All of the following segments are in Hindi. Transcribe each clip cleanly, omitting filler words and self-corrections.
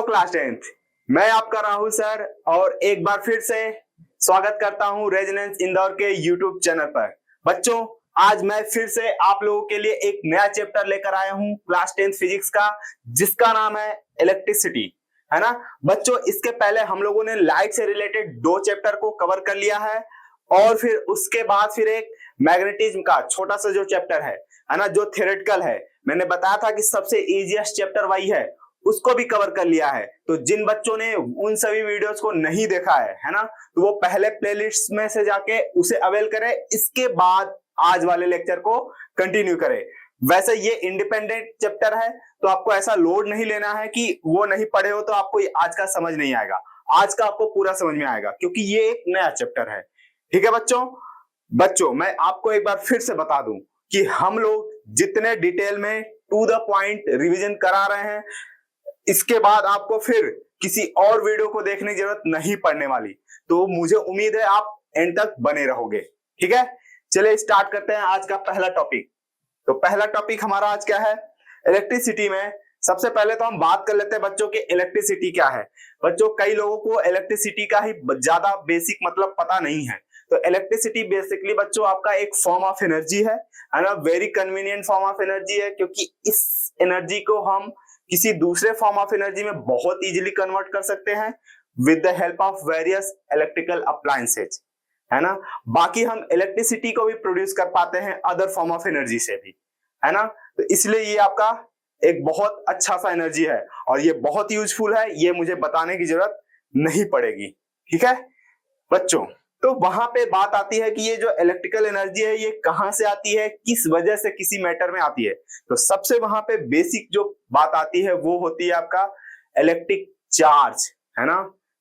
हेलो क्लास 10th, मैं आपका राहुल सर और एक बार फिर से स्वागत करता हूं रेजिडेंस इंदौर के यूट्यूब चैनल पर। बच्चों, आज मैं फिर से आप लोगों के लिए एक नया चैप्टर लेकर आया हूं क्लास 10th फिजिक्स का, जिसका नाम है इलेक्ट्रिसिटी, है ना बच्चों। इसके पहले हम लोगों ने लाइट से रिलेटेड 2 चैप्टर को कवर कर लिया है और फिर उसके बाद फिर एक मैग्नेटिज्म का छोटा सा जो चैप्टर है ना, जो थ्योरेटिकल है, मैंने बताया था कि सबसे इजीएस्ट चैप्टर वही है, उसको भी कवर कर लिया है। तो जिन बच्चों ने उन सभी वीडियोस को नहीं देखा है ना, तो वो पहले प्लेलिस्ट में से जाके उसे अवेल करें, इसके बाद आज वाले लेक्चर को कंटिन्यू करें। वैसे ये इंडिपेंडेंट चैप्टर है, तो आपको ऐसा लोड नहीं लेना है कि वो नहीं पढ़े हो तो आपको आज का समझ नहीं आएगा। आज का आपको पूरा समझ में आएगा, क्योंकि ये एक नया चैप्टर है। ठीक है बच्चों, मैं आपको एक बार फिर से बता दूं कि हम लोग जितने डिटेल में टू द पॉइंट रिवीजन करा रहे हैं, इसके बाद आपको फिर किसी और वीडियो को देखने की जरूरत नहीं पड़ने वाली। तो मुझे उम्मीद है आप एंड तक बने रहोगे। ठीक है, चलिए स्टार्ट करते हैं आज का पहला टॉपिक। तो पहला टॉपिक हमारा आज क्या है? इलेक्ट्रिसिटी में सबसे पहले तो हम बात कर लेते हैं बच्चों के इलेक्ट्रिसिटी क्या है। बच्चों, कई लोगों को इलेक्ट्रिसिटी का ही ज्यादा बेसिक मतलब पता नहीं है। तो इलेक्ट्रिसिटी बेसिकली बच्चों आपका एक फॉर्म ऑफ एनर्जी है ना, very convenient form of energy है, क्योंकि इस एनर्जी को हम किसी दूसरे फॉर्म ऑफ एनर्जी में बहुत इजीली कन्वर्ट कर सकते हैं with the help of various electrical appliances, है ना। बाकी हम इलेक्ट्रिसिटी को भी प्रोड्यूस कर पाते हैं अदर फॉर्म ऑफ एनर्जी से भी, है ना। तो इसलिए ये आपका एक बहुत अच्छा सा एनर्जी है और ये बहुत यूजफुल है, ये मुझे बताने की जरूरत नहीं पड़ेगी। ठीक है बच्चों, तो वहां पे बात आती है कि ये जो इलेक्ट्रिकल एनर्जी है ये कहां से आती है, किस वजह से किसी मैटर में आती है। तो सबसे वहां पे बेसिक जो बात आती है वो होती है आपका इलेक्ट्रिक चार्ज, है ना।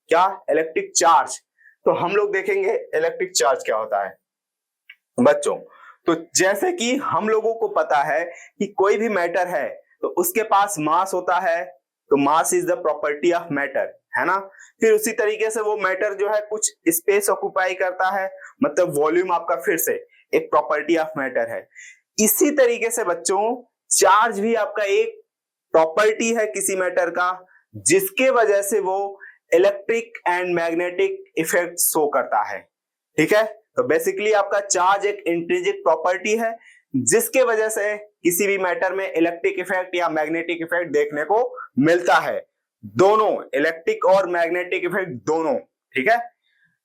क्या? Electric charge. तो हम लोग देखेंगे इलेक्ट्रिक चार्ज क्या होता है बच्चों। तो जैसे कि हम लोगों को पता है कि कोई भी मैटर है तो उसके पास मास होता है, तो mass is the property of matter, है ना। फिर उसी तरीके से वो मैटर जो है कुछ स्पेस ऑक्युपाई करता है, मतलब वॉल्यूम आपका फिर से एक प्रॉपर्टी ऑफ मैटर है। इसी तरीके से बच्चों चार्ज भी आपका एक प्रॉपर्टी है किसी मैटर का, जिसके वजह से वो electric and magnetic effect show करता है। ठीक है, तो बेसिकली आपका चार्ज एक इंट्रिंसिक प्रॉपर्टी है, जिसके वजह से किसी भी मैटर में इलेक्ट्रिक इफेक्ट या मैग्नेटिक इफेक्ट देखने को मिलता है। दोनों, इलेक्ट्रिक और मैग्नेटिक इफेक्ट दोनों। ठीक है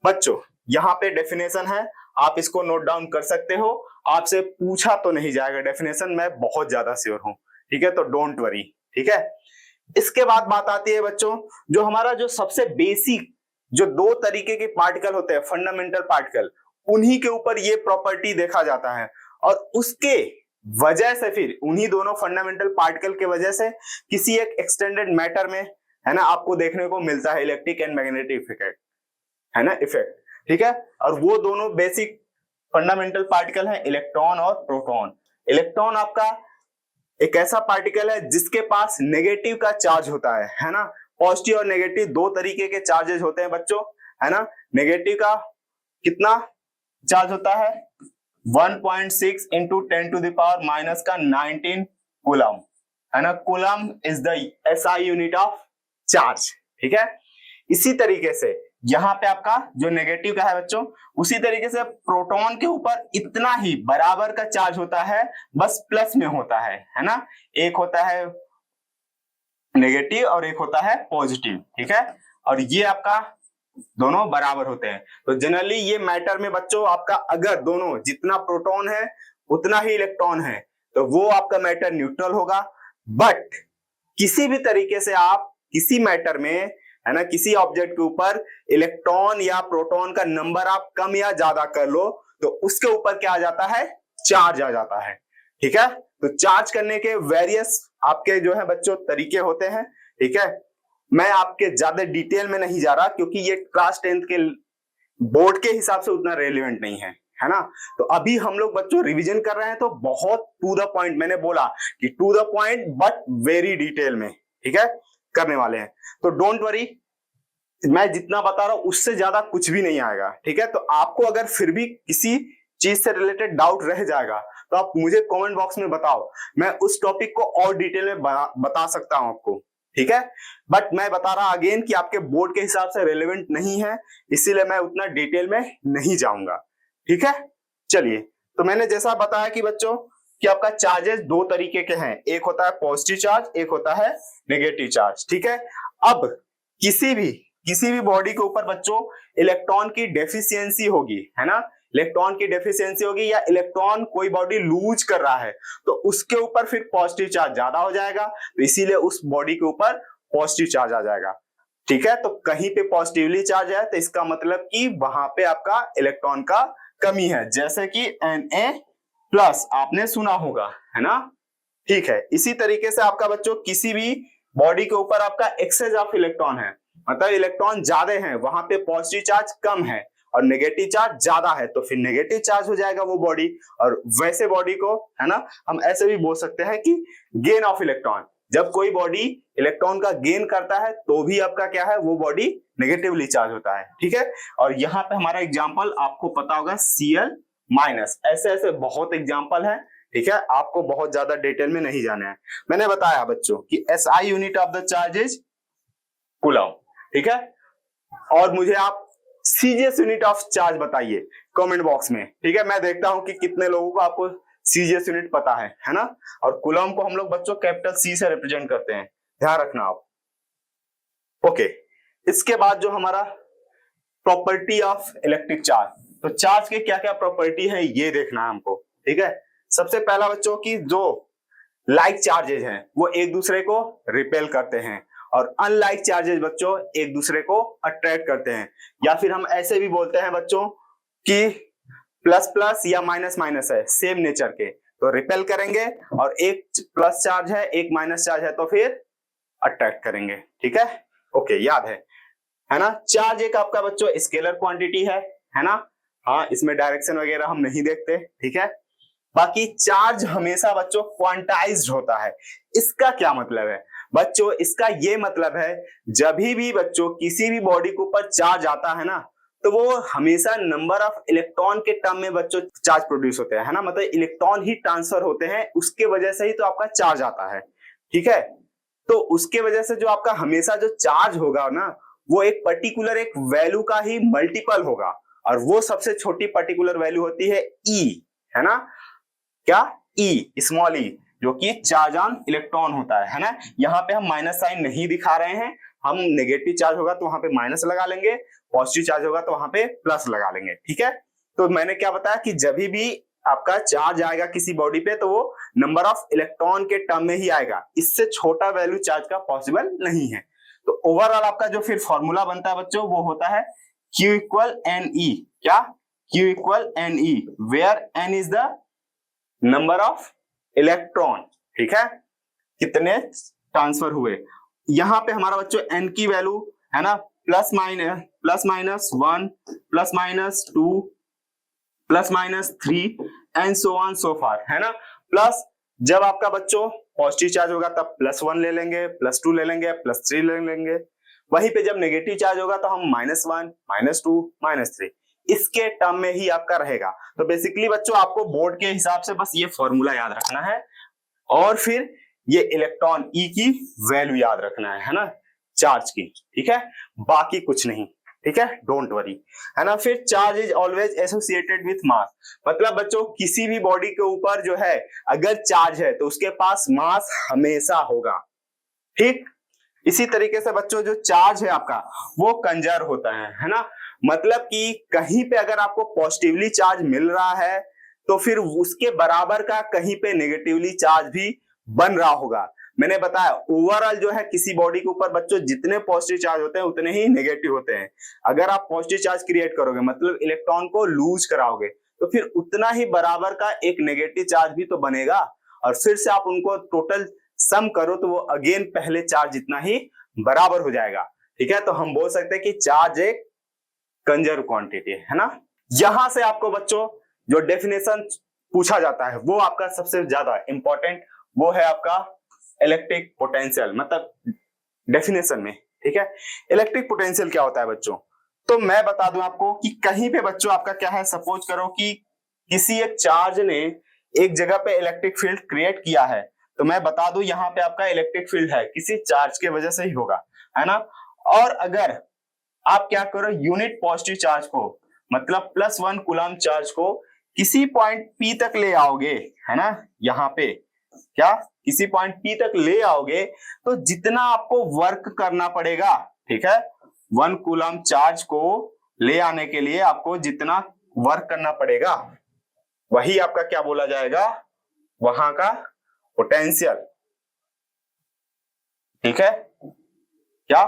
बच्चों, यहाँ पे डेफिनेशन है, आप इसको नोट डाउन कर सकते हो। आपसे पूछा तो नहीं जाएगा डेफिनेशन, मैं बहुत ज्यादा श्योर हूं। ठीक है, तो डोंट वरी। ठीक है, इसके बाद बात आती है बच्चों, जो हमारा जो सबसे बेसिक जो 2 तरीके के पार्टिकल होते हैं, फंडामेंटल पार्टिकल, उन्हीं के ऊपर ये प्रॉपर्टी देखा जाता है। और उसके वजह से फिर उन्हीं दोनों फंडामेंटल पार्टिकल के वजह से किसी एक एक्सटेंडेड मैटर में, है ना, आपको देखने को मिलता है इलेक्ट्रिक एंड मैग्नेटिक इफेक्ट, है ना, इफेक्ट। ठीक है, और वो दोनों बेसिक फंडामेंटल पार्टिकल है इलेक्ट्रॉन और प्रोटॉन। इलेक्ट्रॉन आपका एक ऐसा पार्टिकल है जिसके पास नेगेटिव का चार्ज होता है ना। पॉजिटिव और नेगेटिव 2 तरीके के चार्जेस होते हैं बच्चों, है ना। नेगेटिव का कितना चार्ज होता है? 1.6 into 10 to the power minus का 19 कूलम, है ना। Coulomb is the SI unit of charge. ठीक है, इसी तरीके से यहां पे आपका जो नेगेटिव का है बच्चों, उसी तरीके से प्रोटॉन के ऊपर इतना ही बराबर का चार्ज होता है, बस प्लस में होता है ना। एक होता है नेगेटिव और एक होता है पॉजिटिव। ठीक है, और ये आपका दोनों बराबर होते हैं। तो जनरली ये मैटर में बच्चों आपका अगर दोनों, जितना प्रोटॉन है उतना ही इलेक्ट्रॉन है, तो वो आपका मैटर न्यूट्रल होगा। बट किसी भी तरीके से आप किसी मैटर में, है ना, किसी ऑब्जेक्ट के ऊपर इलेक्ट्रॉन या प्रोटॉन का नंबर आप कम या ज्यादा कर लो, तो उसके ऊपर क्या आ जाता है? चार्ज आ जाता है। ठीक है, तो चार्ज करने के वेरियस आपके जो है बच्चों तरीके होते हैं। ठीक है, मैं आपके ज्यादा डिटेल में नहीं जा रहा, क्योंकि ये क्लास 10th के बोर्ड के हिसाब से उतना रेलिवेंट नहीं है ना। तो अभी हम लोग बच्चों रिवीजन कर रहे हैं, तो बहुत टू द पॉइंट, मैंने बोला कि to the point but very detail में, ठीक है, करने वाले हैं। तो डोंट वरी, मैं जितना बता रहा हूं उससे ज्यादा कुछ भी नहीं आएगा। ठीक है, तो आपको अगर फिर भी किसी चीज से रिलेटेड डाउट रह जाएगा तो आप मुझे कमेंट बॉक्स में बताओ, मैं उस टॉपिक को और डिटेल में बता सकता हूं आपको। ठीक है। बट मैं बता रहा अगेन कि आपके बोर्ड के हिसाब से रेलेवेंट नहीं है, इसीलिए मैं उतना डिटेल में नहीं जाऊंगा। ठीक है, चलिए। तो मैंने जैसा बताया कि बच्चों कि आपका चार्जेस दो तरीके के हैं, एक होता है पॉजिटिव चार्ज, एक होता है नेगेटिव चार्ज। ठीक है, अब किसी भी बॉडी के ऊपर बच्चों इलेक्ट्रॉन की डेफिशिएंसी होगी, है ना, इलेक्ट्रॉन की डेफिशिएंसी होगी या इलेक्ट्रॉन कोई बॉडी लूज कर रहा है तो उसके ऊपर फिर पॉजिटिव चार्ज ज्यादा हो जाएगा, तो इसीलिए उस बॉडी के ऊपर पॉजिटिव चार्ज आ जाएगा। ठीक है, तो कहीं पे पॉजिटिवली चार्ज है तो इसका मतलब कि वहां पे आपका इलेक्ट्रॉन का कमी है, जैसे कि Na+ आपने सुना होगा, है ना। ठीक है, इसी तरीके से आपका बच्चों किसी भी बॉडी के ऊपर आपका एक्सेस ऑफ इलेक्ट्रॉन है, मतलब इलेक्ट्रॉन ज्यादा है, वहां पे पॉजिटिव चार्ज कम है और नेगेटिव चार्ज ज्यादा है, तो फिर नेगेटिव चार्ज हो जाएगा वो बॉडी। और वैसे बॉडी को, है ना, हम ऐसे भी बोल सकते हैं कि गेन ऑफ इलेक्ट्रॉन, जब कोई बॉडी इलेक्ट्रॉन का गेन करता है तो भी आपका क्या है, वो बॉडी नेगेटिवली चार्ज होता है। ठीक है, और यहाँ पे हमारा एग्जाम्पल आपको पता होगा Cl-, ऐसे ऐसे बहुत एग्जाम्पल है। ठीक है, आपको बहुत ज्यादा डिटेल में नहीं जाना है। मैंने बताया बच्चों कि SI unit of the charge is coulomb. ठीक है, और मुझे आप सीजीएस यूनिट ऑफ चार्ज बताइए कमेंट बॉक्स में। ठीक है, मैं देखता हूं कि कितने लोगों को आपको सीजीएस यूनिट पता है ना। और कूलम को हम लोग बच्चों कैपिटल C से रिप्रेजेंट करते हैं, ध्यान रखना आप। ओके, इसके बाद जो हमारा प्रॉपर्टी ऑफ इलेक्ट्रिक चार्ज, तो चार्ज के क्या क्या प्रॉपर्टी है ये देखना है हमको। ठीक है, सबसे पहला बच्चों की जो लाइक चार्जेज हैं वो एक दूसरे को रिपेल करते हैं और अनलाइक चार्जेज बच्चों एक दूसरे को अट्रैक्ट करते हैं, या फिर हम ऐसे भी बोलते हैं बच्चों कि प्लस प्लस या माइनस माइनस है सेम नेचर के, तो रिपेल करेंगे, और एक प्लस चार्ज है एक माइनस चार्ज है तो फिर अट्रैक्ट करेंगे। ठीक है, ओके, याद है ना। चार्ज एक आपका बच्चों स्केलर क्वांटिटी है ना। हाँ, इसमें डायरेक्शन वगैरह हम नहीं देखते। ठीक है, बाकी चार्ज हमेशा बच्चों क्वांटाइज्ड होता है। इसका क्या मतलब है बच्चों, इसका ये मतलब है जब भी बच्चों किसी भी बॉडी के ऊपर चार्ज आता है ना, तो वो हमेशा नंबर ऑफ इलेक्ट्रॉन के टर्म में बच्चों चार्ज प्रोड्यूस होते हैं, है ना, मतलब इलेक्ट्रॉन ही ट्रांसफर होते हैं, उसके वजह से ही तो आपका चार्ज आता है। ठीक है, तो उसके वजह से जो आपका हमेशा जो चार्ज होगा ना, वो एक पर्टिकुलर एक वैल्यू का ही मल्टीपल होगा, और वो सबसे छोटी पर्टिकुलर वैल्यू होती है E, है ना, क्या E, स्मॉल e, जो कि चार्ज ऑन इलेक्ट्रॉन होता है ना। यहाँ पे हम माइनस साइन नहीं दिखा रहे हैं, हम नेगेटिव चार्ज होगा तो वहां पे माइनस लगा लेंगे, पॉजिटिव चार्ज होगा तो वहां पे प्लस लगा लेंगे। ठीक है, तो मैंने क्या बताया कि जब भी आपका चार्ज आएगा किसी बॉडी पे तो वो नंबर ऑफ इलेक्ट्रॉन के टर्म में ही आएगा, इससे छोटा वैल्यू चार्ज का पॉसिबल नहीं है। तो ओवरऑल आपका जो फिर फॉर्मूला बनता है बच्चों वो होता है Q इक्वल NE, क्या Q equal NE, where N is the number of electron. ठीक है, कितने ट्रांसफर हुए। यहां पे हमारा बच्चों N की वैल्यू है ना plus minus 1 plus minus 2 plus minus 3 and so on so far, है ना। प्लस जब आपका बच्चों पॉजिटिव चार्ज होगा तब +1 ले लेंगे, +2 ले लेंगे, +3 ले लेंगे। वहीं पे जब नेगेटिव चार्ज होगा तो हम -1 -2 -3 इसके टर्म में ही आपका रहेगा। तो बेसिकली बच्चों आपको बोर्ड के हिसाब से बस ये फॉर्मूला याद रखना है और फिर ये इलेक्ट्रॉन E की वैल्यू याद रखना है ना, चार्ज की। ठीक है, बाकी कुछ नहीं। ठीक है, डोंट वरी, है ना। फिर charge is always associated with mass, मतलब बच्चों किसी भी बॉडी के ऊपर जो है अगर चार्ज है तो उसके पास मास हमेशा होगा। ठीक, इसी तरीके से बच्चों जो चार्ज है आपका वो कंजर्व होता है ना, मतलब कि कहीं पे अगर आपको पॉजिटिवली चार्ज मिल रहा है तो फिर उसके बराबर का कहीं पे नेगेटिवली चार्ज भी बन रहा होगा। मैंने बताया ओवरऑल जो है किसी बॉडी के ऊपर बच्चों जितने पॉजिटिव चार्ज होते हैं उतने ही नेगेटिव होते हैं। अगर आप पॉजिटिव चार्ज क्रिएट करोगे मतलब इलेक्ट्रॉन को लूज कराओगे तो फिर उतना ही बराबर का एक नेगेटिव चार्ज भी तो बनेगा, और फिर से आप उनको टोटल सम करो तो वो अगेन पहले चार्ज जितना ही बराबर हो जाएगा। ठीक है, तो हम बोल सकते हैं कि चार्ज एक कंजर्व क्वांटिटी है ना। यहां से आपको बच्चों जो डेफिनेशन पूछा जाता है वो आपका सबसे ज्यादा इंपॉर्टेंट वो है आपका इलेक्ट्रिक पोटेंशियल, मतलब डेफिनेशन में। ठीक है, इलेक्ट्रिक पोटेंशियल क्या होता है बच्चों, तो मैं बता दूं आपको कि कहीं पे बच्चों आपका क्या है, सपोज करो कि किसी एक चार्ज ने एक जगह पे इलेक्ट्रिक फील्ड क्रिएट किया है तो मैं बता दूं यहाँ पे आपका इलेक्ट्रिक फील्ड है, किसी चार्ज के वजह से ही होगा, है ना। और अगर आप क्या करो, यूनिट पॉजिटिव चार्ज को मतलब +1 कूलम चार्ज को किसी पॉइंट P तक ले आओगे, है ना, यहाँ पे क्या किसी पॉइंट P तक ले आओगे तो जितना आपको वर्क करना पड़ेगा, ठीक है, 1 कूलम चार्ज को ले आने के लिए आपको जितना वर्क करना पड़ेगा वही आपका क्या बोला जाएगा, वहां का पोटेंशियल, ठीक है, क्या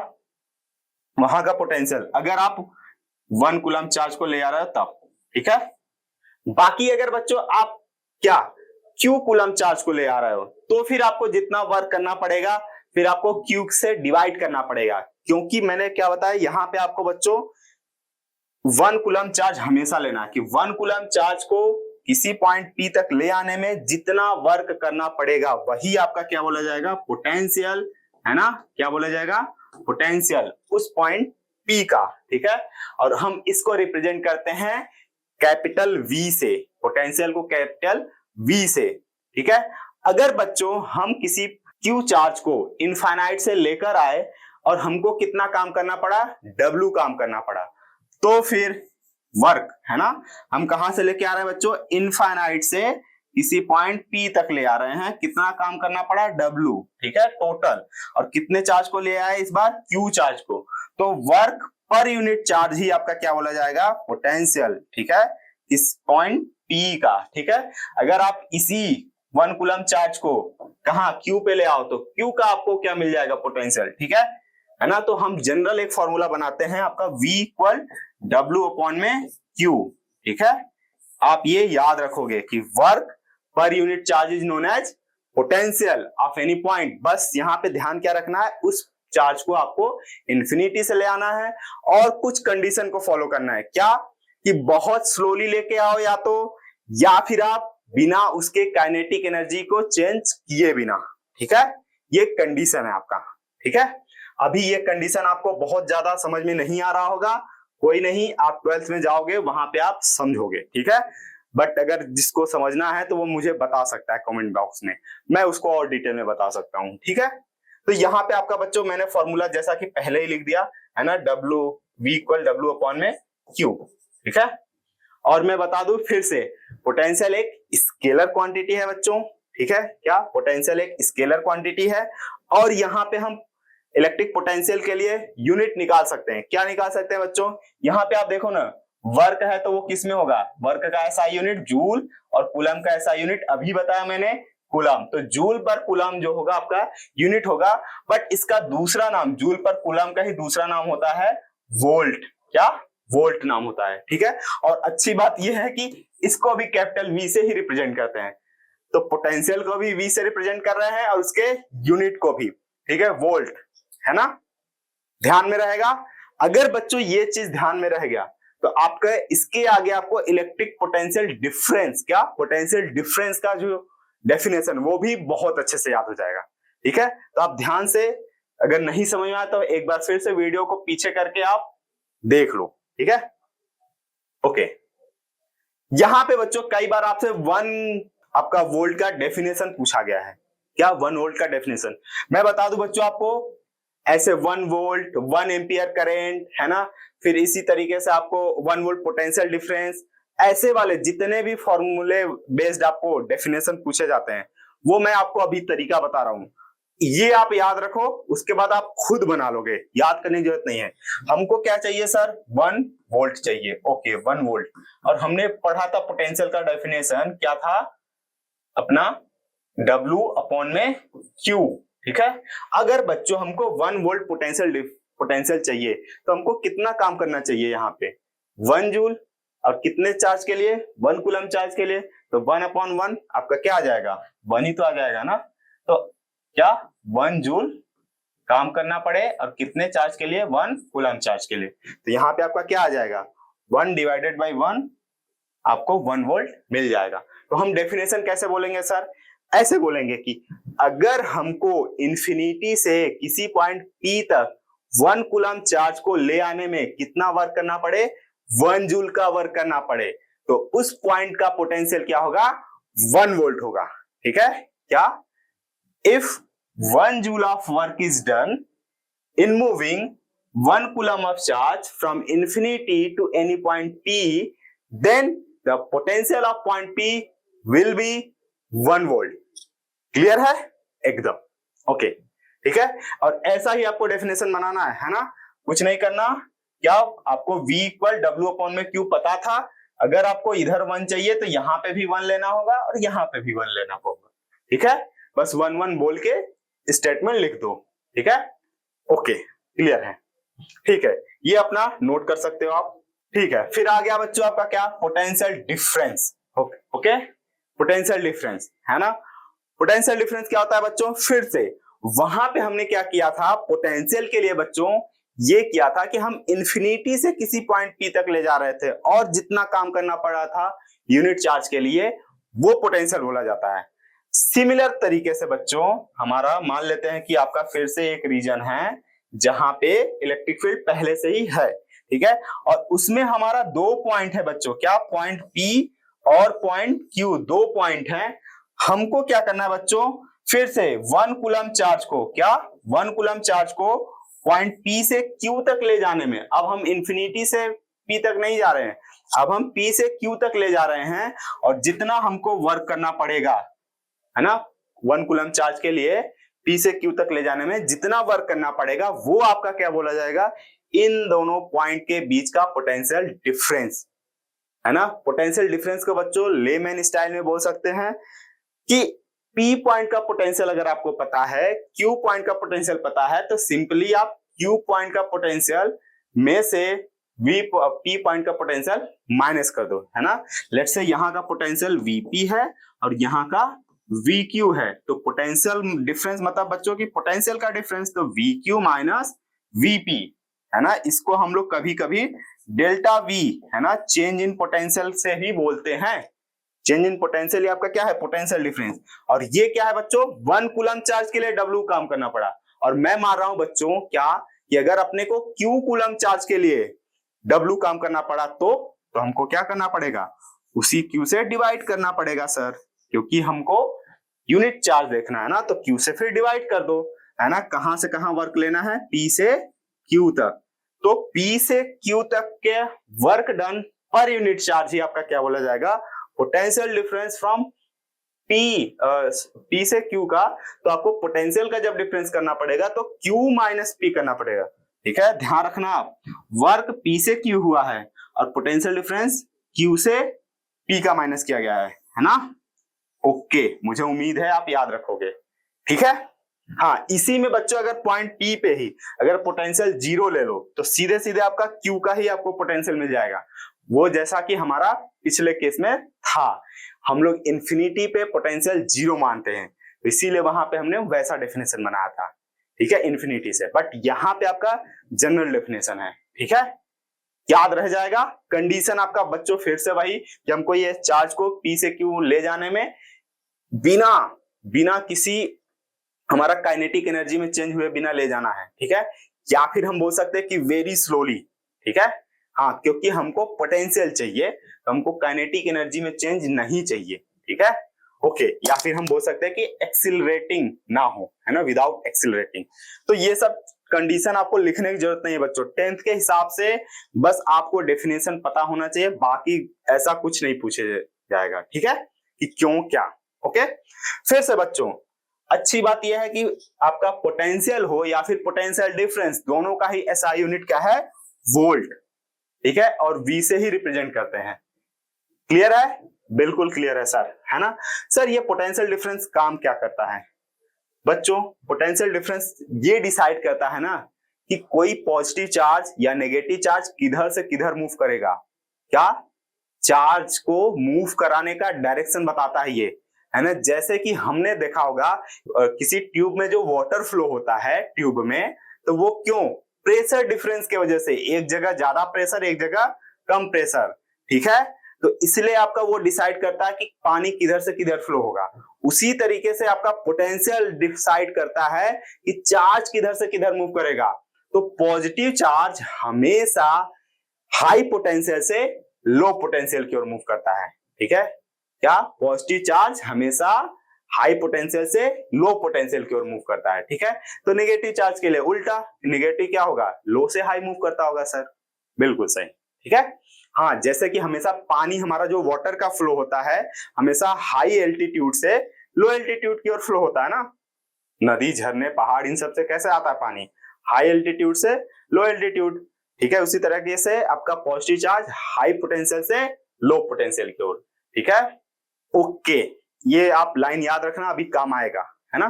वहां का पोटेंशियल, अगर आप 1 कूलम चार्ज को ले आ रहे हो तब, ठीक है। बाकी अगर बच्चों आप क्या Q कूलम चार्ज को ले आ रहे हो तो फिर आपको जितना वर्क करना पड़ेगा फिर आपको Q से डिवाइड करना पड़ेगा, क्योंकि मैंने क्या बताया यहाँ पे आपको बच्चों 1 कूलम चार्ज हमेशा लेना है कि 1 कूलम चार्ज को किसी पॉइंट P तक ले आने में जितना वर्क करना पड़ेगा वही आपका क्या बोला जाएगा, पोटेंशियल, है ना, क्या बोला जाएगा, पोटेंशियल उस पॉइंट P का, ठीक है। और हम इसको रिप्रेजेंट करते हैं कैपिटल V से, पोटेंशियल को कैपिटल V से, ठीक है। अगर बच्चों हम किसी Q चार्ज को इनफाइनाइट से लेकर आए और हमको कितना काम करना पड़ा, W काम करना पड़ा, तो फिर वर्क, है ना, हम कहां से लेके आ रहे हैं बच्चों, इनफाइनाइट से किसी पॉइंट P तक ले आ रहे हैं, कितना काम करना पड़ा, W, ठीक है, टोटल। और कितने चार्ज को ले आए इस बार, Q चार्ज को, तो वर्क पर यूनिट चार्ज ही आपका क्या बोला जाएगा, पोटेंशियल, ठीक है, इस पॉइंट P का, ठीक है। अगर आप इसी 1 कूलम चार्ज को कहां Q पे ले आओ तो Q का आपको क्या मिल जाएगा, पोटेंशियल, ठीक है ना। तो हम जनरल एक फॉर्मूला बनाते हैं आपका V इक्वल W अपॉन में Q, ठीक है। आप ये याद रखोगे कि वर्क पर unit charge is known as potential of any point. बस यहाँ पे ध्यान क्या रखना है, उस चार्ज को आपको इंफिनिटी से ले आना है और कुछ कंडीशन को फॉलो करना है, क्या कि बहुत स्लोली लेके आओ या फिर आप बिना उसके काइनेटिक एनर्जी को चेंज किए बिना, ठीक है, ये कंडीशन है आपका, ठीक है। अभी ये कंडीशन आपको बहुत ज्यादा समझ में नहीं आ रहा होगा, कोई नहीं, आप 12th में जाओगे वहां पे आप समझोगे, ठीक है। बट अगर जिसको समझना है तो वो मुझे बता सकता है कमेंट बॉक्स में, मैं उसको और डिटेल में बता सकता हूँ, ठीक है। तो यहाँ पे आपका बच्चों मैंने फॉर्मूला जैसा कि पहले ही लिख दिया है ना, V इक्वल W अपॉन में Q, ठीक है। और मैं बता दूं फिर से, पोटेंशियल एक स्केलर क्वांटिटी है बच्चों, ठीक है, क्या पोटेंशियल एक स्केलर क्वांटिटी है। और यहाँ पे हम इलेक्ट्रिक पोटेंशियल के लिए यूनिट निकाल सकते हैं, क्या निकाल सकते हैं बच्चों, यहाँ पे आप देखो ना, वर्क है तो वो किस में होगा, वर्क का ऐसा यूनिट जूल, और कूलम का ऐसा यूनिट अभी बताया मैंने कूलम, तो जूल पर कूलम जो होगा आपका यूनिट होगा। बट इसका दूसरा नाम, जूल पर कूलम का ही दूसरा नाम होता है वोल्ट, क्या वोल्ट नाम होता है, ठीक है। और अच्छी बात यह है कि इसको भी कैपिटल V से ही रिप्रेजेंट करते हैं, तो पोटेंशियल को भी V से रिप्रेजेंट कर रहे हैं और उसके यूनिट को भी, ठीक है, वोल्ट, है ना, ध्यान में रहेगा। अगर बच्चों ये चीज ध्यान में रहेगा तो आपका इसके आगे आपको इलेक्ट्रिक पोटेंशियल डिफरेंस, क्या पोटेंशियल डिफरेंस का जो डेफिनेशन वो भी बहुत अच्छे से याद हो जाएगा, ठीक है। तो आप ध्यान से, अगर नहीं समझ में आया तो एक बार फिर से वीडियो को पीछे करके आप देख लो, ठीक है, ओके। यहां पे बच्चों कई बार आपसे 1 आपका वोल्ट का डेफिनेशन पूछा गया है, क्या 1 वोल्ट का डेफिनेशन, मैं बता दूं बच्चों आपको, ऐसे 1 वोल्ट 1 एम्पियर करंट, है ना, फिर इसी तरीके से आपको 1 वोल्ट पोटेंशियल डिफरेंस, ऐसे वाले जितने भी फॉर्मूले बेस्ड आपको डेफिनेशन पूछे जाते हैं वो मैं आपको अभी तरीका बता रहा हूं, ये आप याद रखो, उसके बाद आप खुद बना लोगे, याद करने की जरूरत नहीं है। हमको क्या चाहिए सर, 1 वोल्ट चाहिए, ओके 1 वोल्ट। और हमने पढ़ा था पोटेंशियल का डेफिनेशन क्या था अपना, W अपॉन में Q, ठीक है। अगर बच्चों हमको 1 वोल्ट पोटेंशियल चाहिए तो हमको कितना काम करना चाहिए, यहाँ पे 1 जूल, और कितने चार्ज के लिए, 1 कूलम चार्ज के लिए, तो 1/1 आपका क्या आ जाएगा, 1 ही तो आ जाएगा ना। तो क्या 1 जूल काम करना पड़े और कितने चार्ज के लिए, 1 कूलम चार्ज के लिए, तो यहाँ पे आपका क्या आ जाएगा, 1 डिवाइडेड बाई 1 आपको 1 वोल्ट मिल जाएगा। तो हम डेफिनेशन कैसे बोलेंगे सर, ऐसे बोलेंगे कि अगर हमको इंफिनिटी से किसी पॉइंट P तक 1 कूलम चार्ज को ले आने में कितना वर्क करना पड़े, 1 जूल का वर्क करना पड़े, तो उस पॉइंट का पोटेंशियल क्या होगा, 1 वोल्ट होगा, ठीक है, क्या if 1 joule of work is done in moving 1 coulomb of charge from infinity to any point P, then the potential of point P will be 1 volt। Clear है एकदम? ओके ठीक है। और ऐसा ही आपको डेफिनेशन बनाना है ना, कुछ नहीं करना। क्या आपको V इक्वल डब्ल्यू अपॉन में Q पता था? अगर आपको इधर 1 चाहिए तो यहाँ पे भी 1 लेना होगा और यहाँ पे भी 1 लेना होगा। ठीक है, बस 1 1 बोल के स्टेटमेंट लिख दो। ठीक है, ओके क्लियर है? ठीक है, ये अपना नोट कर सकते हो आप। ठीक है, फिर आ गया बच्चों आपका क्या, potential difference. Okay potential difference है ना। पोटेंशियल डिफरेंस क्या होता है बच्चों? फिर से वहां पे हमने क्या किया था, पोटेंशियल के लिए बच्चों ये किया था कि हम इंफिनिटी से किसी पॉइंट पी तक ले जा रहे थे और जितना काम करना पड़ रहा था यूनिट चार्ज के लिए वो पोटेंशियल बोला जाता है। सिमिलर तरीके से बच्चों हमारा मान लेते हैं कि आपका फिर से एक रीजन है जहां पे इलेक्ट्रिक फील्ड पहले से ही है। ठीक है, और उसमें हमारा 2 पॉइंट है बच्चों, क्या, पॉइंट पी और पॉइंट क्यू, 2 पॉइंट है। हमको क्या करना है बच्चों, फिर से 1 कूलम चार्ज को, क्या, 1 कूलम चार्ज को पॉइंट पी से क्यू तक ले जाने में, अब हम इंफिनिटी से पी तक नहीं जा रहे हैं, अब हम पी से क्यू तक ले जा रहे हैं और जितना हमको वर्क करना पड़ेगा है ना 1 कूलम चार्ज के लिए पी से क्यू तक ले जाने में जितना वर्क करना पड़ेगा वो आपका क्या बोला जाएगा, इन दोनों पॉइंट के बीच का पोटेंशियल डिफरेंस है ना। पोटेंशियल डिफरेंस को बच्चों लेमैन स्टाइल में बोल सकते हैं कि P पॉइंट का पोटेंशियल अगर आपको पता है, Q पॉइंट का पोटेंशियल पता है, तो सिंपली आप Q पॉइंट का पोटेंशियल में से P पॉइंट का पोटेंशियल माइनस कर दो, है ना। लेट्स से यहाँ का पोटेंशियल Vp है और यहाँ का Vq है, तो पोटेंशियल डिफरेंस मतलब बच्चों की पोटेंशियल का डिफरेंस तो Vq माइनस Vp है ना। इसको हम लोग कभी कभी डेल्टा V है ना, चेंज इन पोटेंशियल से भी बोलते हैं। चेंज इन पोटेंशियल ये आपका क्या है, पोटेंशियल डिफरेंस। और ये क्या है बच्चों, 1 कूलम चार्ज के लिए W काम करना पड़ा और मैं मान रहा हूं बच्चों क्या कि अगर अपने को Q कूलम चार्ज के लिए W काम करना पड़ा तो हमको क्या करना पड़ेगा, उसी Q से डिवाइड करना पड़ेगा सर, क्योंकि हमको यूनिट चार्ज देखना है ना, तो Q से फिर डिवाइड कर दो है ना। कहां से कहां वर्क लेना है, P से Q तक, तो P से Q तक के वर्क डन पर यूनिट चार्ज ही आपका क्या बोला जाएगा, पोटेंशियल डिफरेंस फ्रॉम P से Q का। तो आपको पोटेंशियल का जब डिफरेंस करना पड़ेगा तो Q माइनस P करना पड़ेगा। ठीक है, ध्यान रखना आप, वर्क P से Q हुआ है और पोटेंशियल डिफरेंस Q से P का माइनस किया गया है ना। ओके, मुझे उम्मीद है आप याद रखोगे। ठीक है, हाँ, इसी में बच्चों अगर पॉइंट P पे ही अगर पोटेंशियल 0 ले लो तो सीधे सीधे आपका Q का ही आपको पोटेंशियल मिल जाएगा, वो जैसा कि हमारा पिछले केस में था। हम लोग इंफिनिटी पे पोटेंशियल 0 मानते हैं, तो इसीलिए वहां पे हमने वैसा डेफिनेशन बनाया था। ठीक है, इंफिनिटी से, बट यहाँ पे आपका जनरल डेफिनेशन है। ठीक है, याद रह जाएगा। कंडीशन आपका बच्चों फिर से वही कि हमको ये चार्ज को P से Q ले जाने में बिना किसी हमारा काइनेटिक एनर्जी में चेंज हुए बिना ले जाना है। ठीक है, या फिर हम बोल सकते हैं कि वेरी स्लोली। ठीक है, हाँ, क्योंकि हमको पोटेंशियल चाहिए तो हमको काइनेटिक एनर्जी में चेंज नहीं चाहिए। ठीक है, ओके, या फिर हम बोल सकते हैं कि एक्सिलरेटिंग ना हो, है ना, विदाउट एक्सिलरेटिंग। तो ये सब कंडीशन आपको लिखने की जरूरत नहीं है बच्चों, 10th के हिसाब से बस आपको डेफिनेशन पता होना चाहिए, बाकी ऐसा कुछ नहीं पूछे जाएगा। ठीक है, कि क्यों क्या। ओके, फिर से बच्चों अच्छी बात यह है कि आपका पोटेंशियल हो या फिर पोटेंशियल डिफरेंस, दोनों का ही एसआई यूनिट क्या है, वोल्ट। ठीक है, और V से ही रिप्रेजेंट करते हैं। क्लियर है? बिल्कुल क्लियर है सर, है ना। सर ये पोटेंशियल डिफरेंस काम क्या करता है बच्चों, पोटेंशियल डिफरेंस ये डिसाइड करता है ना कि कोई पॉजिटिव चार्ज या नेगेटिव चार्ज किधर से किधर मूव करेगा। क्या, चार्ज को मूव कराने का डायरेक्शन बताता है ये, है ना। जैसे कि हमने देखा होगा किसी ट्यूब में जो वाटर फ्लो होता है ट्यूब में, तो वो क्यों, प्रेशर डिफरेंस की वजह से, एक जगह ज्यादा प्रेशर एक जगह कम प्रेशर। ठीक है, तो इसलिए आपका वो डिसाइड करता है कि पानी किधर से किधर फ्लो होगा। उसी तरीके से आपका पोटेंशियल डिसाइड करता है कि चार्ज किधर से किधर मूव करेगा। तो पॉजिटिव चार्ज हमेशा हाई पोटेंशियल से लो पोटेंशियल की ओर मूव करता है। ठीक है, क्या, पॉजिटिव चार्ज हमेशा हाई पोटेंशियल से लो पोटेंशियल की ओर मूव करता है, ठीक है। तो नेगेटिव चार्ज के लिए उल्टा, नेगेटिव क्या होगा, लो से हाई मूव करता होगा सर, बिल्कुल सही, ठीक है। हाँ, जैसे कि हमेशा पानी, हमारा जो वाटर का फ्लो होता है हमेशा हाई एल्टीट्यूड से लो एल्टीट्यूड की ओर फ्लो होता है ना, नदी, झरने, पहाड़, इन सब से कैसे आता है पानी, हाई एल्टीट्यूड से लो एल्टीट्यूड, ठीक है। उसी तरीके से आपका पॉजिटिव चार्ज हाई पोटेंशियल से लो पोटेंशियल की ओर, ठीक है। ओके, ये आप लाइन याद रखना, अभी काम आएगा, है ना,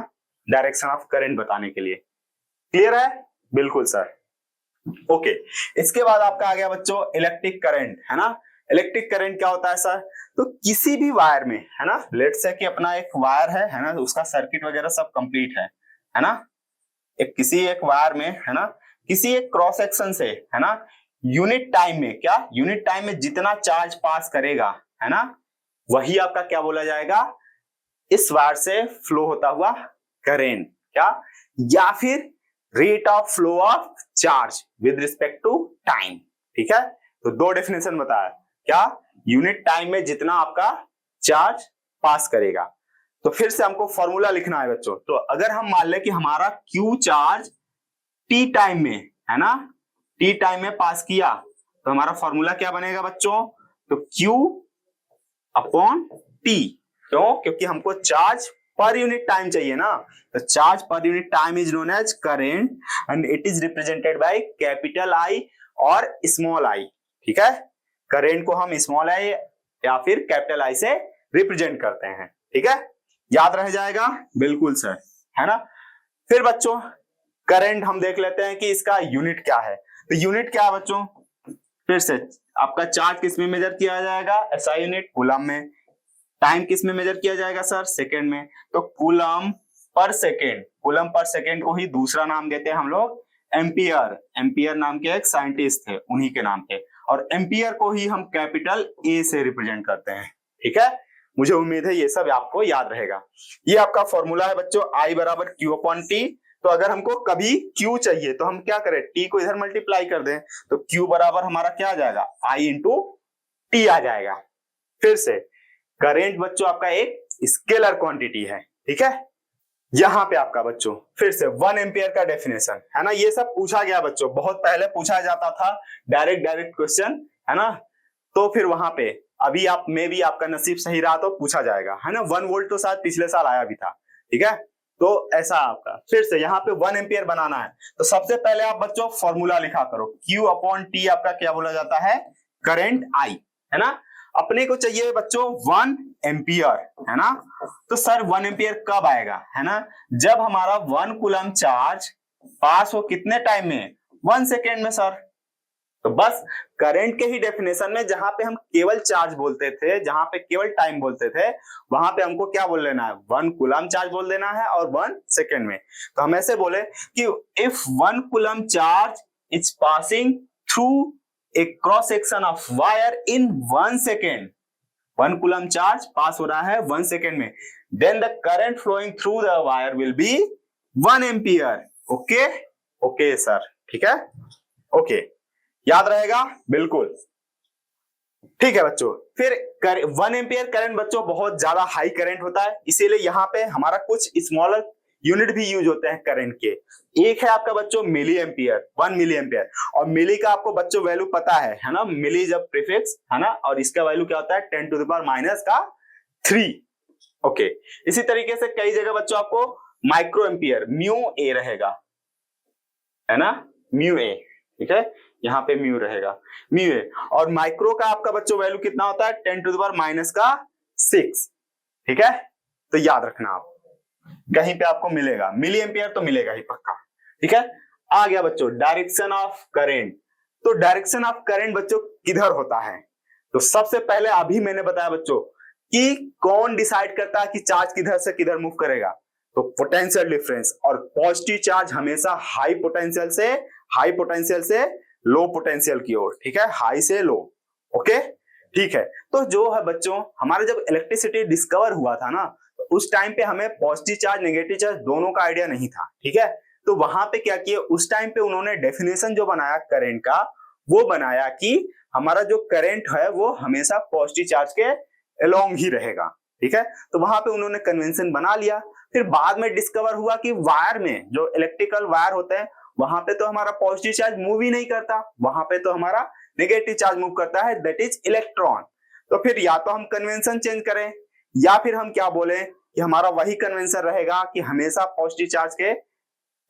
डायरेक्शन ऑफ करंट बताने के लिए। क्लियर है, बिल्कुल सर। ओके, इसके बाद आपका आ गया बच्चों इलेक्ट्रिक करंट, है ना। इलेक्ट्रिक करंट क्या होता है सर, तो किसी भी वायर में, है ना, लेट्स से कि अपना एक वायर है ना, उसका सर्किट वगैरह सब कंप्लीट है ना, किसी एक वायर में, है ना, किसी एक क्रॉस सेक्शन से, है ना, यूनिट टाइम में, क्या यूनिट टाइम में जितना चार्ज पास करेगा, है ना, वही आपका क्या बोला जाएगा, इस वायर से फ्लो होता हुआ करंट, क्या, या फिर rate of flow of charge with respect to time, ठीक है। तो दो डेफिनेशन बताया, क्या, यूनिट टाइम में जितना आपका चार्ज पास करेगा। तो फिर से हमको फॉर्मूला लिखना है बच्चों। तो अगर हम मान ले कि हमारा क्यू चार्ज टी टाइम में, है ना, टी टाइम में पास किया, तो हमारा फॉर्मूला क्या बनेगा बच्चों, तो क्यू अपॉन टी, क्यों, क्योंकि हमको चार्ज पर यूनिट टाइम चाहिए ना, तो चार्ज पर unit time is known as current and it is represented by capital I और स्मॉल आई, ठीक है। करंट को हम स्मॉल आई या फिर कैपिटल आई से रिप्रेजेंट करते हैं, ठीक है, याद रह जाएगा, बिल्कुल सर, है ना। फिर बच्चों करंट हम देख लेते हैं कि इसका यूनिट क्या है। तो यूनिट क्या है बच्चों, फिर से आपका चार्ज किस में मेजर किया जाएगा, एसआई यूनिट कूलम में, टाइम किस में मेजर किया जाएगा सर, सेकंड में, तो coulomb per second, coulomb per second को ही दूसरा नाम देते हैं हम लोग एम्पियर, एम्पियर नाम के एक साइंटिस्ट थे, उन्हीं के नाम पे, और एम्पियर को ही हम कैपिटल ए से रिप्रेजेंट करते हैं, ठीक है। मुझे उम्मीद है ये सब आपको याद रहेगा। ये आपका फॉर्मूला है बच्चों, आई बराबर क्यू अपॉन टी। तो अगर हमको कभी क्यू चाहिए तो हम क्या करें, टी को इधर मल्टीप्लाई कर दें, तो क्यू बराबर हमारा क्या आ जाएगा, आई इंटू टी आ जाएगा। फिर से करेंट बच्चों आपका एक स्केलर क्वांटिटी है, ठीक है। यहां पे आपका बच्चों फिर से 1 एम्पियर का डेफिनेशन, है ना, ये सब पूछा गया बच्चों, बहुत पहले पूछा जाता था डायरेक्ट क्वेश्चन, है ना। तो फिर वहां पे अभी आप में भी आपका नसीब सही रहा तो पूछा जाएगा, है ना। 1 वोल्ट तो शायद पिछले साल आया भी था, ठीक है। तो ऐसा आपका फिर से यहाँ पे 1 एम्पियर बनाना है, तो सबसे पहले आप बच्चों फॉर्मूला लिखा करो, Q अपॉन टी आपका क्या बोला जाता है, करंट I, है ना। अपने को चाहिए बच्चों 1 एम्पियर, है ना। तो सर 1 एम्पियर कब आएगा, है ना, जब हमारा 1 कूलम चार्ज पास हो कितने टाइम में, 1 सेकेंड में सर। तो बस करंट के ही डेफिनेशन में जहां पे हम केवल चार्ज बोलते थे, जहां पे केवल टाइम बोलते थे, वहां पे हमको क्या बोल लेना है, 1 कूलम चार्ज बोल देना है और 1 सेकेंड में। तो हम ऐसे बोले कि if 1 coulomb charge is passing through a cross section of wire in 1 second, 1 coulomb charge pass हो रहा है 1 सेकेंड में, then the current flowing through the wire will be 1 ampere. Okay okay sir, ठीक है, ओके, याद रहेगा, बिल्कुल ठीक है बच्चों। फिर 1 एम्पियर करंट बच्चों बहुत ज्यादा हाई करंट होता है, इसीलिए यहाँ पे हमारा कुछ स्मॉलर यूनिट भी यूज होते हैं करंट के। एक है आपका बच्चों मिली एम्पियर, 1 मिली एम्पियर, और मिली का आपको बच्चों वैल्यू पता है ना, मिली जब प्रीफिक्स, है ना, और इसका वैल्यू क्या होता है 10 टू द पावर माइनस का 3। ओके, इसी तरीके से कई जगह बच्चों आपको माइक्रो एम्पियर म्यू ए रहेगा, है ना, म्यू ए, ठीक है, यहाँ पे म्यू रहेगा, म्यू ए। और माइक्रो का आपका बच्चों वैल्यू कितना होता है 10 टू द पावर माइनस का 6, ठीक है। तो याद रखना, आप कहीं पे आपको मिलेगा मिली एम्पियर तो मिलेगा ही पक्का, ठीक है। आ गया बच्चों डायरेक्शन ऑफ करंट। तो डायरेक्शन ऑफ करंट बच्चों किधर होता है, तो सबसे पहले अभी मैंने बताया बच्चों कि कौन डिसाइड करता है कि चार्ज किधर से किधर मूव करेगा, तो पोटेंशियल डिफरेंस, और पॉजिटिव चार्ज हमेशा हाई पोटेंशियल से लो पोटेंशियल की ओर, ठीक है, हाई से लो। ओके, ठीक है। तो जो है बच्चों हमारे जब इलेक्ट्रिसिटी डिस्कवर हुआ था ना, तो उस टाइम पे हमें पॉजिटिव चार्ज नेगेटिव चार्ज दोनों का आइडिया नहीं था, ठीक है। तो वहां पे क्या किया, उस टाइम पे उन्होंने डेफिनेशन जो बनाया करंट का, वो बनाया कि हमारा जो करंट है वो हमेशा पॉजिटिव चार्ज के अलोंग ही रहेगा, ठीक है। तो वहां पे उन्होंने कन्वेंशन बना लिया। फिर बाद में डिस्कवर हुआ कि वायर में जो इलेक्ट्रिकल वायर होते हैं वहां पे तो हमारा पॉजिटिव चार्ज मूव ही नहीं करता, वहां पे तो हमारा नेगेटिव चार्ज मूव करता है, दैट इज इलेक्ट्रॉन। तो फिर या तो हम कन्वेंशन चेंज करें या फिर हम क्या बोले कि हमारा वही कन्वेंशन रहेगा कि हमेशा पॉजिटिव चार्ज के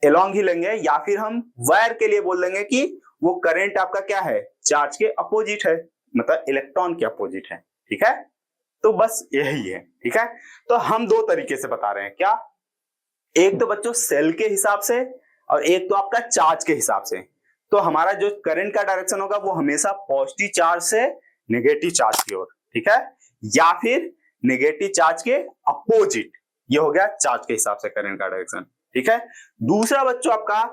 एलोंग ही लेंगे, या फिर हम वायर के लिए बोल देंगे कि वो करंट आपका क्या है, चार्ज के अपोजिट है, मतलब इलेक्ट्रॉन के अपोजिट है। ठीक है, तो बस यही है। ठीक है, तो हम दो तरीके से बता रहे हैं, क्या, एक तो बच्चों सेल के हिसाब से और एक तो आपका चार्ज के हिसाब से। तो हमारा जो करंट का डायरेक्शन होगा वो हमेशा पॉजिटिव चार्ज से नेगेटिव चार्ज की ओर, ठीक है, या फिर नेगेटिव चार्ज के अपोजिट। ये हो गया चार्ज के हिसाब से करंट का डायरेक्शन। ठीक है, दूसरा बच्चों आपका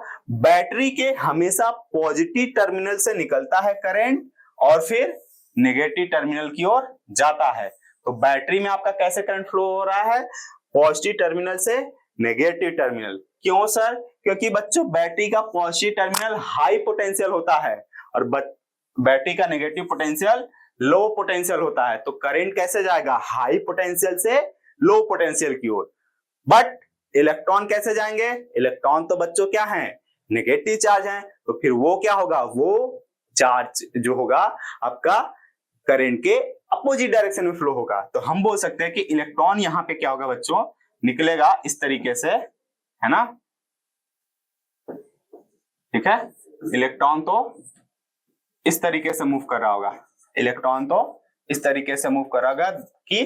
बैटरी के हमेशा पॉजिटिव टर्मिनल से निकलता है करंट और फिर नेगेटिव टर्मिनल की ओर जाता है। तो बैटरी में आपका कैसे करंट फ्लो हो रहा है, पॉजिटिव टर्मिनल से नेगेटिव टर्मिनल। क्यों सर, क्योंकि बच्चों बैटरी का पॉजिटिव टर्मिनल हाई पोटेंशियल होता है और बैटरी का नेगेटिव पोटेंशियल लो पोटेंशियल होता है। तो करंट कैसे जाएगा, हाई पोटेंशियल से लो पोटेंशियल की ओर। बट इलेक्ट्रॉन कैसे जाएंगे, इलेक्ट्रॉन तो बच्चों क्या है, नेगेटिव चार्ज है, तो फिर वो क्या होगा, वो चार्ज जो होगा आपका करंट के अपोजिट डायरेक्शन में फ्लो होगा। तो हम बोल सकते हैं कि इलेक्ट्रॉन यहां पे क्या होगा बच्चों, निकलेगा इस तरीके से, है ना। ठीक है, इलेक्ट्रॉन तो इस तरीके से मूव कर रहा होगा, इलेक्ट्रॉन तो इस तरीके से मूव कर रहा होगा कि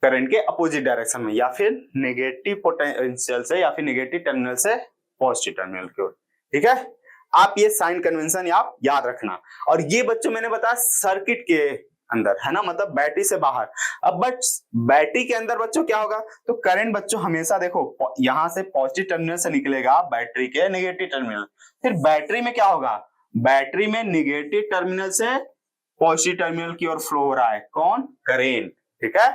करंट के अपोजिट डायरेक्शन में, या फिर नेगेटिव पोटेंशियल से या फिर नेगेटिव टर्मिनल से पॉजिटिव टर्मिनल की ओर। ठीक है, आप ये साइन कन्वेंशन आप याद रखना। और ये बच्चों मैंने बताया सर्किट के अंदर, है ना, मतलब बैटरी से बाहर। अब बट बैटरी के अंदर बच्चों क्या होगा, तो करंट बच्चों हमेशा देखो यहां से पॉजिटिव टर्मिनल से निकलेगा बैटरी के नेगेटिव टर्मिनल। फिर बैटरी में क्या होगा, बैटरी में नेगेटिव टर्मिनल से पॉजिटिव टर्मिनल की ओर फ्लो हो रहा है, कौन, करंट। ठीक है,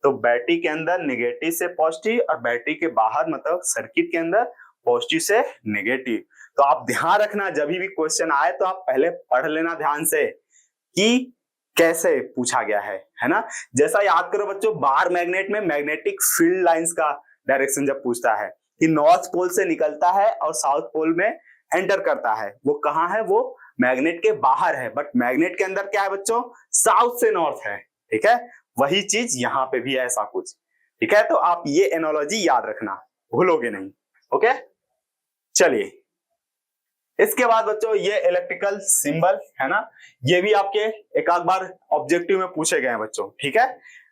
तो बैटरी के अंदर नेगेटिव से पॉजिटिव और बैटरी के बाहर मतलब सर्किट के अंदर पॉजिटिव से नेगेटिव। तो आप ध्यान रखना, जब भी क्वेश्चन आए तो आप पहले पढ़ लेना ध्यान से कि कैसे पूछा गया है ना। जैसा याद करो बच्चों, बार मैग्नेट में मैग्नेटिक फील्ड लाइंस का डायरेक्शन जब पूछता है कि नॉर्थ पोल से निकलता है और साउथ पोल में एंटर करता है, वो कहाँ है, वो मैग्नेट के बाहर है, बट मैग्नेट के अंदर क्या है बच्चों, साउथ से नॉर्थ है। ठीक है, वही चीज यहाँ पे भी है ऐसा कुछ। ठीक है, तो आप ये एनोलॉजी याद रखना, भूलोगे नहीं। ओके, चलिए इसके बाद बच्चों ये इलेक्ट्रिकल सिंबल है ना, ये भी आपके एक आध बार ऑब्जेक्टिव में पूछे गए हैं बच्चों। ठीक है,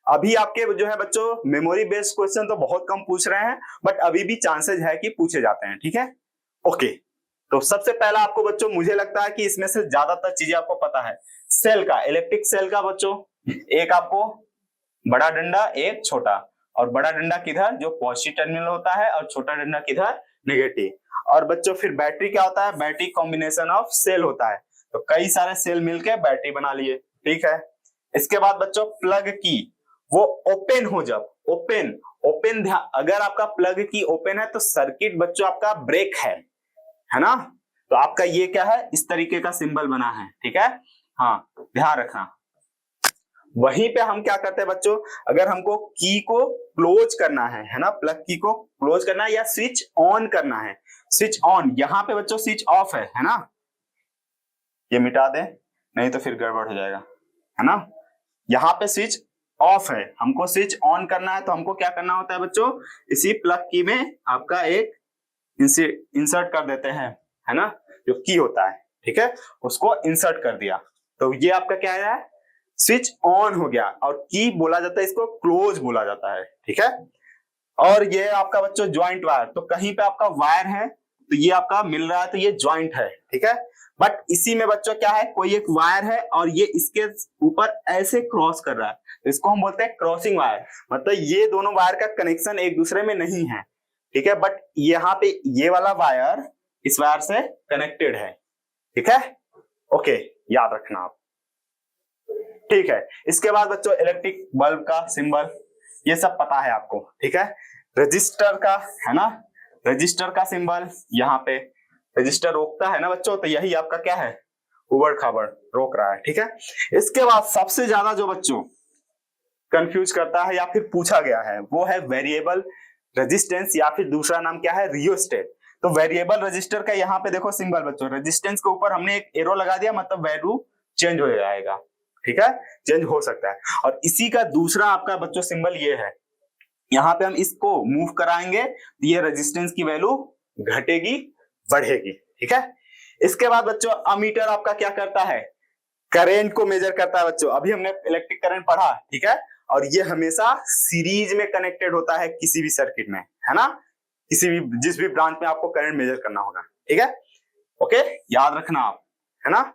अभी आपके जो है बच्चों मेमोरी बेस्ड क्वेश्चन तो बहुत कम पूछ रहे हैं, बट अभी भी चांसेस है कि पूछे जाते हैं। ठीक है, ओके, तो सबसे पहला आपको बच्चों मुझे लगता है कि इसमें से ज्यादातर चीजें आपको पता है। सेल का, इलेक्ट्रिक सेल का बच्चों, एक आपको बड़ा डंडा एक छोटा, और बड़ा डंडा किधर जो पॉजिटिव टर्मिनल होता है और छोटा डंडा किधर नेगेटिव। और बच्चों फिर बैटरी क्या होता है, बैटरी कॉम्बिनेशन ऑफ सेल होता है, तो कई सारे सेल मिलके बैटरी बना लिए। ठीक है, इसके बाद बच्चों प्लग की वो ओपन हो, जब ओपन ओपन अगर आपका प्लग की ओपन है तो सर्किट बच्चों आपका ब्रेक है ना, तो आपका ये क्या है, इस तरीके का सिंबल बना है। ठीक है, हाँ ध्यान रखना। वहीं पे हम क्या करते हैं बच्चों, अगर हमको की को क्लोज करना है ना, प्लग की को क्लोज करना है या स्विच ऑन करना है, स्विच ऑन, यहाँ पे बच्चों स्विच ऑफ है ना, ये मिटा दें नहीं तो फिर गड़बड़ हो जाएगा, है ना। यहाँ पे स्विच ऑफ है, हमको स्विच ऑन करना है तो हमको क्या करना होता है बच्चों, इसी प्लग की में आपका एक इंसर्ट कर देते हैं, है ना, जो की होता है। ठीक है, उसको इंसर्ट कर दिया तो ये आपका क्या है, स्विच ऑन हो गया। और की बोला जाता है, इसको क्लोज बोला जाता है। ठीक है, और ये आपका बच्चों ज्वाइंट वायर, तो कहीं पे आपका वायर है तो ये आपका मिल रहा है तो ये ज्वाइंट है। ठीक है, बट इसी में बच्चों क्या है, कोई एक वायर है और ये इसके ऊपर ऐसे क्रॉस कर रहा है, तो इसको हम बोलते हैं क्रॉसिंग वायर, मतलब ये दोनों वायर का कनेक्शन एक दूसरे में नहीं है। ठीक है, बट यहाँ पे ये वाला वायर इस वायर से कनेक्टेड है। ठीक है, ओके, याद रखना आप। ठीक है, इसके बाद बच्चों इलेक्ट्रिक बल्ब का सिंबल, ये सब पता है आपको। ठीक है, रजिस्टर का, है ना, रजिस्टर का सिंबल, यहाँ पे रजिस्टर रोकता है ना बच्चों, तो यही आपका क्या है, उबड़ खाबड़ रोक रहा है। ठीक है, इसके बाद सबसे ज्यादा जो बच्चों कंफ्यूज करता है या फिर पूछा गया है वो है वेरिएबल रेजिस्टेंस या फिर दूसरा नाम क्या है, रियोस्टेट। तो वेरिएबल रजिस्टर का यहाँ पे देखो सिंबल बच्चों, रेजिस्टेंस के ऊपर हमने एक एरो लगा दिया, मतलब वैल्यू चेंज हो जाएगा, ठीक है, चेंज हो सकता है। और इसी का दूसरा आपका बच्चों सिंबल ये है, यहाँ पे हम इसको मूव कराएंगे तो ये रेजिस्टेंस की वैल्यू घटेगी बढ़ेगी, ठीक है। इसके बाद बच्चों अमीटर आपका क्या करता है, करंट को मेजर करता है बच्चों। अभी हमने इलेक्ट्रिक करंट पढ़ा, ठीक है, और ये हमेशा सीरीज में कनेक्टेड होता है किसी भी सर्किट में, है ना, किसी भी जिस भी ब्रांच में आपको करंट मेजर करना होगा, ठीक है। ओके, याद रखना आप, है ना,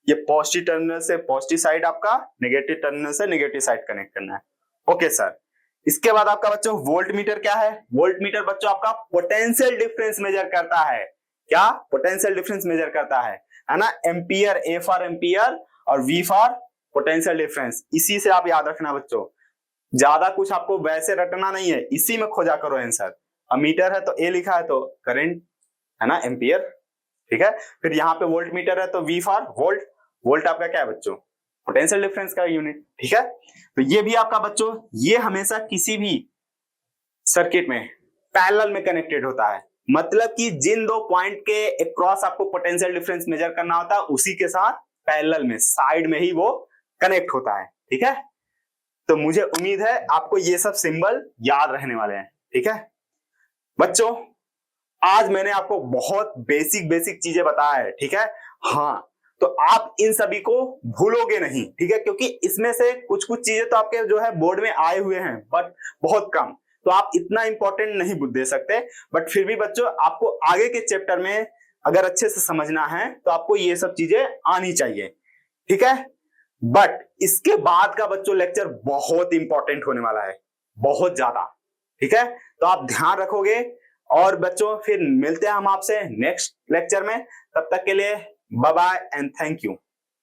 ये पॉजिटिव टर्मिनल से पॉजिटिव साइड आपका, नेगेटिव टर्मिनल से नेगेटिव साइड कनेक्ट करना है। ओके सर, इसके बाद आपका बच्चों वोल्ट मीटर क्या है, वोल्ट मीटर बच्चों आपका पोटेंशियल डिफरेंस मेजर करता है। क्या, पोटेंशियल डिफरेंस मेजर करता है ना, एम्पियर, ए फॉर एम्पियर और वी फॉर पोटेंशियल डिफरेंस। इसी से आप याद रखना बच्चों, ज्यादा कुछ आपको वैसे रटना नहीं है, इसी में खोजा करो आंसर। अमीटर है तो ए लिखा है तो करंट, है ना, एम्पियर, ठीक है। फिर यहाँ पे वोल्ट मीटर है तो वी फॉर वोल्ट, वोल्ट आपका क्या है बच्चों, पोटेंशियल डिफरेंस का यूनिट, ठीक है। तो ये भी आपका बच्चों, ये हमेशा किसी भी सर्किट में पैरेलल में कनेक्टेड होता है, मतलब कि जिन दो पॉइंट के अक्रॉस आपको पोटेंशियल डिफरेंस मेजर करना होता है उसी के साथ पैरेलल में साइड में ही वो कनेक्ट होता है, ठीक है। तो मुझे उम्मीद है आपको ये सब सिंबल याद रहने वाले हैं, ठीक है बच्चों। आज मैंने आपको बहुत बेसिक चीजें बताया है, ठीक है। हाँ, तो आप इन सभी को भूलोगे नहीं, ठीक है, क्योंकि इसमें से कुछ चीजें तो आपके जो है बोर्ड में आए हुए हैं बट बहुत कम, तो आप इतना इंपॉर्टेंट नहीं दे सकते। बट फिर भी बच्चों आपको आगे के चैप्टर में अगर अच्छे से समझना है तो आपको ये सब चीजें आनी चाहिए, ठीक है। बट इसके बाद का बच्चों लेक्चर बहुत इंपॉर्टेंट होने वाला है, बहुत ज्यादा, ठीक है। तो आप ध्यान रखोगे। और बच्चों फिर मिलते हैं हम आपसे नेक्स्ट लेक्चर में, तब तक के लिए bye bye and thank you.